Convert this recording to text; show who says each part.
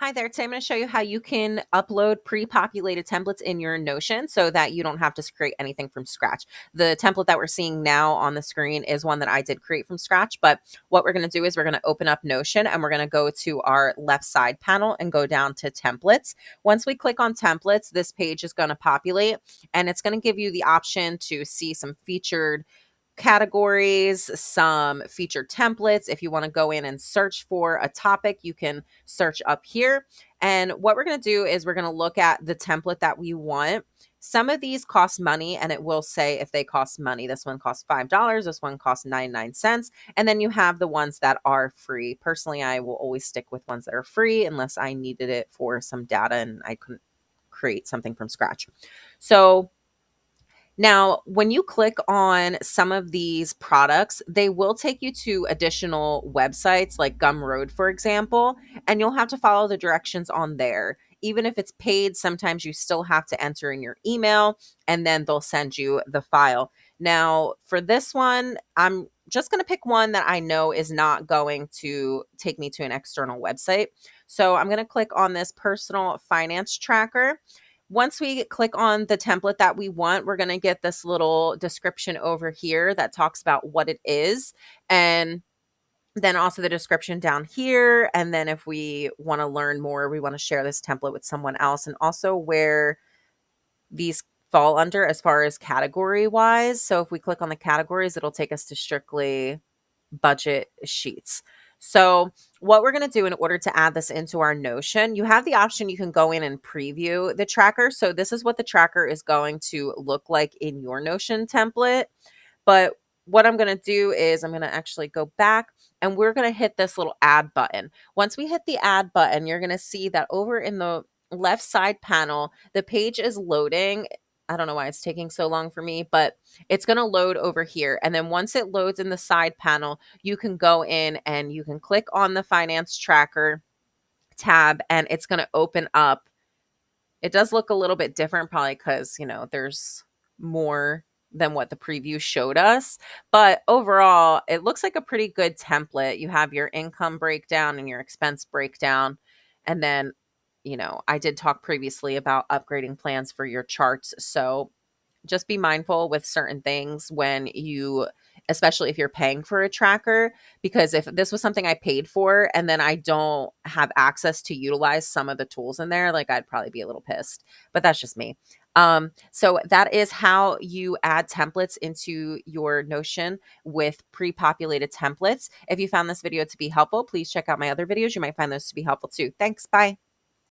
Speaker 1: Hi there. Today I'm going to show you how you can upload pre-populated templates in your Notion so that you don't have to create anything from scratch. The template that we're seeing now on the screen is one that I did create from scratch, but what we're going to do is we're going to open up Notion and we're going to go to our left side panel and go down to templates. Once we click on templates, this page is going to populate and it's going to give you the option to see some featured categories, some featured templates. If you want to go in and search for a topic, you can search up here. And what we're going to do is we're going to look at the template that we want. Some of these cost money, and it will say if they cost money. This one costs $5. This one costs 99 cents. And then you have the ones that are free. Personally, I will always stick with ones that are free unless I needed it for some data and I couldn't create something from scratch. So now, when you click on some of these products, they will take you to additional websites like Gumroad, for example, and you'll have to follow the directions on there. Even if it's paid, sometimes you still have to enter in your email and then they'll send you the file. Now, for this one, I'm just going to pick one that I know is not going to take me to an external website. So I'm going to click on this personal finance tracker. Once we click on the template that we want, we're going to get this little description over here that talks about what it is. And then also the description down here. And then if we want to learn more, we want to share this template with someone else, and also where these fall under as far as category wise. So if we click on the categories, it'll take us to strictly budget sheets. So what we're going to do in order to add this into our Notion, you have the option, you can go in and preview the tracker. So this is what the tracker is going to look like in your Notion template. But what I'm going to do is I'm going to actually go back and we're going to hit this little add button. Once we hit the add button, you're going to see that over in the left side panel, the page is loading. I don't know why it's taking so long for me, but it's going to load over here. And then once it loads in the side panel, you can go in and you can click on the finance tracker tab and it's going to open up. It does look a little bit different, probably because, there's more than what the preview showed us. But overall, it looks like a pretty good template. You have your income breakdown and your expense breakdown. And then, I did talk previously about upgrading plans for your charts. So just be mindful with certain things when you, especially if you're paying for a tracker, because if this was something I paid for and then I don't have access to utilize some of the tools in there, like I'd probably be a little pissed, but that's just me. So that is how you add templates into your Notion with pre-populated templates. If you found this video to be helpful, please check out my other videos. You might find those to be helpful too. Thanks. Bye.